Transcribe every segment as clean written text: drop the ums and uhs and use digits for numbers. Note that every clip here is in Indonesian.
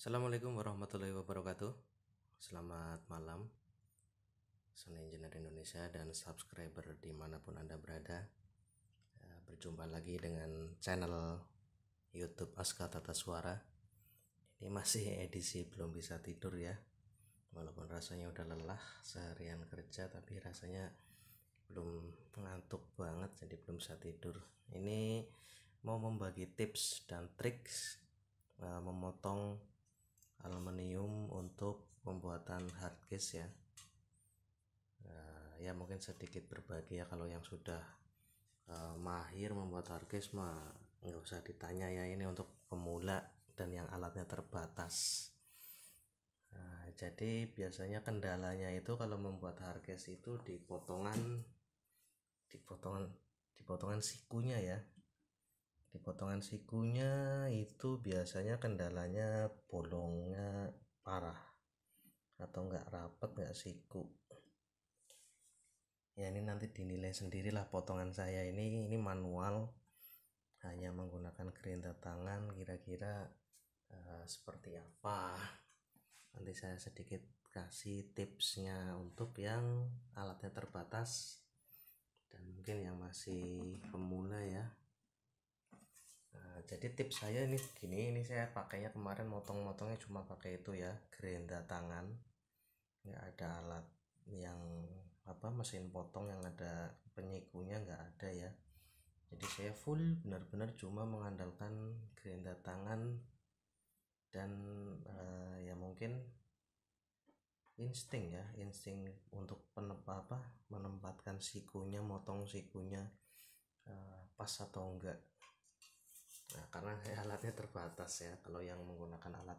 Assalamualaikum warahmatullahi wabarakatuh. Selamat malam Sound Engineer Indonesia dan subscriber dimanapun Anda berada. Berjumpa lagi dengan channel YouTube Aska Tata Suara. Ini masih edisi belum bisa tidur ya. Walaupun rasanya udah lelah seharian kerja, tapi rasanya belum ngantuk banget, jadi belum bisa tidur. Ini mau membagi tips dan triks memotong aluminium untuk pembuatan hardcase ya. Ya mungkin sedikit berbagi ya, kalau yang sudah mahir membuat hardcase mah nggak usah ditanya ya, ini untuk pemula dan yang alatnya terbatas. Jadi biasanya kendalanya itu kalau membuat hardcase itu di potongan sikunya ya. Di potongan sikunya itu biasanya kendalanya bolongnya parah atau nggak rapet, nggak siku ya. Ini nanti dinilai sendirilah potongan saya ini manual, hanya menggunakan gerinda tangan, kira-kira seperti apa. Nanti saya sedikit kasih tipsnya untuk yang alatnya terbatas dan mungkin yang masih pemula ya. Jadi tips saya ini gini, ini saya pakainya kemarin motongnya cuma pakai itu ya, gerinda tangan, nggak ada alat yang mesin potong yang ada penyikunya, nggak ada ya. Jadi saya full benar-benar cuma mengandalkan gerinda tangan dan ya mungkin insting untuk menempatkan sikunya, motong sikunya pas atau enggak. Nah, karena alatnya terbatas ya. Kalau yang menggunakan alat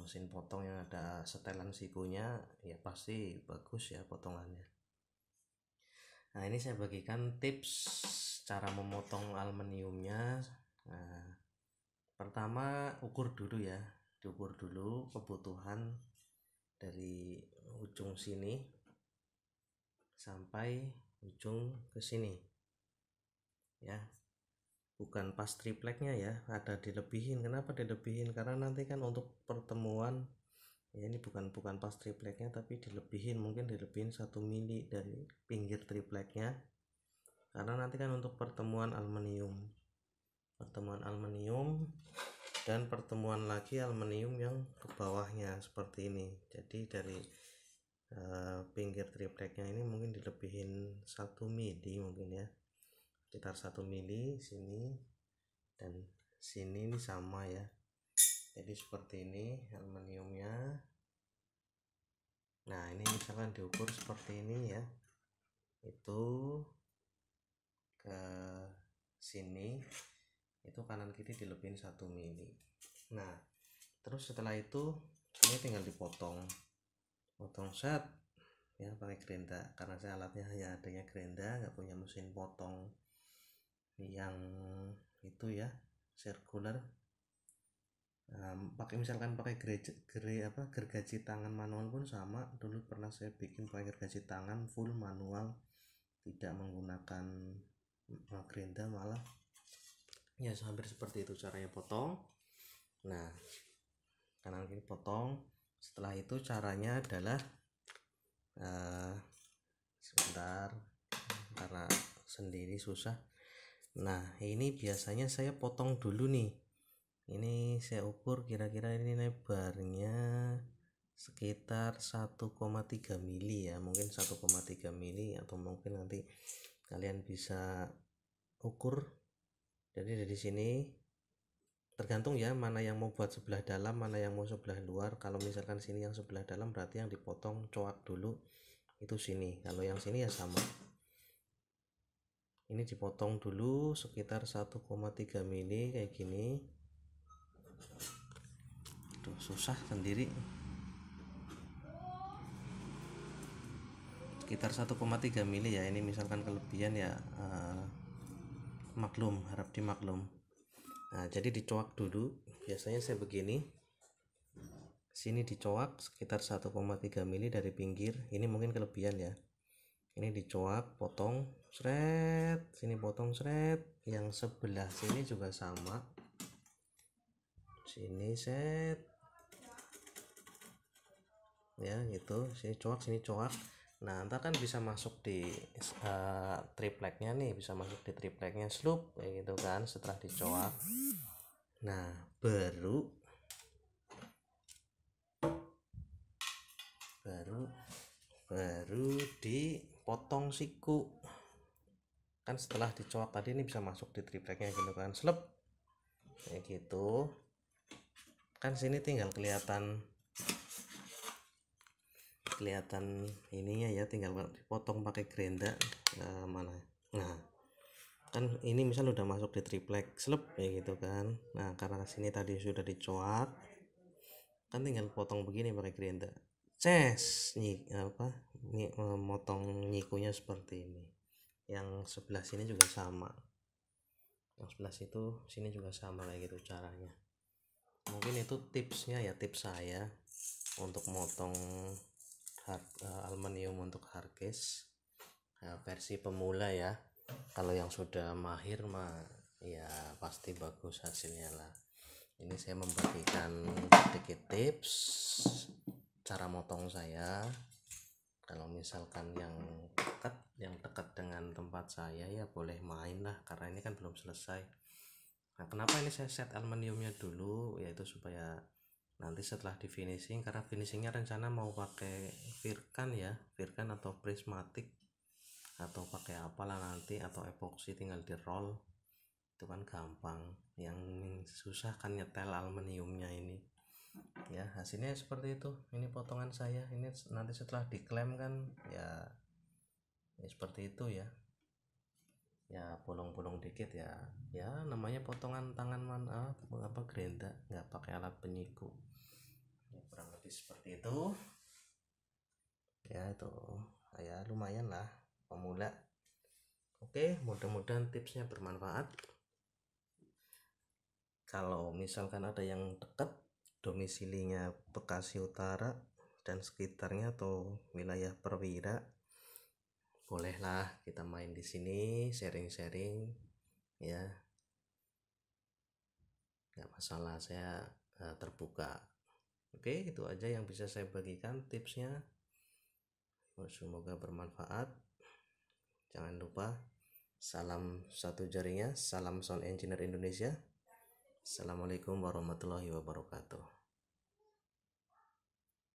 mesin potong yang ada setelan sikunya ya pasti bagus ya potongannya. Nah, ini saya bagikan tips cara memotong aluminiumnya. Nah, pertama ukur dulu ya, diukur dulu kebutuhan dari ujung sini sampai ujung ke sini ya. Bukan pas tripleknya ya, ada dilebihin. Kenapa dilebihin? Karena nanti kan untuk pertemuan ya, ini bukan pas tripleknya tapi dilebihin, mungkin dilebihin 1 mili dari pinggir tripleknya, karena nanti kan untuk pertemuan aluminium dan pertemuan lagi aluminium yang ke bawahnya seperti ini. Jadi dari pinggir tripleknya ini mungkin dilebihin 1 mili mungkin ya, sekitar 1 mili sini dan sini ini sama ya. Jadi seperti ini aluminiumnya. Nah, ini misalkan diukur seperti ini ya, itu ke sini itu kanan kiri dilebihin 1 mili. Nah, terus setelah itu ini tinggal potong set ya pakai gerinda, karena saya alatnya hanya adanya gerinda, nggak punya mesin potong yang itu ya sirkular. Misalkan pakai gergaji tangan manual pun sama. Dulu pernah saya bikin pakai gergaji tangan full manual, tidak menggunakan gerinda, malah ya hampir seperti itu caranya potong. Nah, kanan kiri potong. Setelah itu caranya adalah sebentar karena sendiri susah. Nah, ini biasanya saya potong dulu nih. Ini saya ukur kira-kira ini lebarnya sekitar 1,3 mili ya, mungkin 1,3 mili, atau mungkin nanti kalian bisa ukur. Jadi dari sini tergantung ya, mana yang mau buat sebelah dalam, mana yang mau sebelah luar. Kalau misalkan sini yang sebelah dalam, berarti yang dipotong coak dulu itu sini. Kalau yang sini ya sama, ini dipotong dulu sekitar 1,3 mili kayak gini. Tuh, susah sendiri. Sekitar 1,3 mili ya. Ini misalkan kelebihan ya maklum, harap dimaklum. Nah, jadi dicoak dulu. Biasanya saya begini. Sini dicoak sekitar 1,3 mili dari pinggir. Ini mungkin kelebihan ya. Ini dicoak, potong, seret. Sini potong, seret. Yang sebelah sini juga sama. Sini set. ya gitu, sini coak sini coak. Nah ntar kan bisa masuk di tripleknya nih, bisa masuk di tripleknya sloop kayak gitu kan setelah dicoak. Nah baru dipotong siku kan setelah dicoak tadi, ini bisa masuk di tripleknya gitu kan, slep kayak gitu kan. Sini tinggal kelihatan ininya ya, tinggal dipotong pakai gerinda mana. Nah kan ini misal udah masuk di triplek slep kayak gitu kan. Nah karena sini tadi sudah dicoak kan, tinggal potong begini pakai gerinda, motong nyikunya seperti ini. Yang sebelah sini juga sama, yang sebelah situ sini juga sama kayak gitu caranya. Mungkin itu tipsnya ya, tips saya untuk motong aluminium untuk hardcase versi pemula ya. Kalau yang sudah mahir mah ya pasti bagus hasilnya lah. Ini saya membagikan sedikit tips cara motong saya. Kalau misalkan yang dekat dengan tempat saya ya boleh main lah, karena ini kan belum selesai. Nah kenapa ini saya set aluminiumnya dulu, yaitu supaya nanti setelah di finishing, karena finishingnya rencana mau pakai Virkan ya, Virkan atau prismatic atau pakai apalah nanti, atau epoxy tinggal di roll, itu kan gampang. Yang susah kan nyetel aluminiumnya ini ya. Hasilnya seperti itu. Ini potongan saya, ini nanti setelah diklem kan ya seperti itu ya, ya bolong-bolong dikit ya, namanya potongan tangan gerinda, nggak pakai alat penyiku ya, kurang lebih seperti itu ya. Itu ya lumayan lah pemula. Oke, mudah-mudahan tipsnya bermanfaat. Kalau misalkan ada yang dekat domisilinya Bekasi Utara dan sekitarnya atau wilayah Perwira, bolehlah kita main di sini, sharing-sharing ya, nggak masalah, saya terbuka. Oke, itu aja yang bisa saya bagikan tipsnya, semoga bermanfaat. Jangan lupa salam satu jarinya, salam sound engineer Indonesia. Assalamualaikum warahmatullahi wabarakatuh.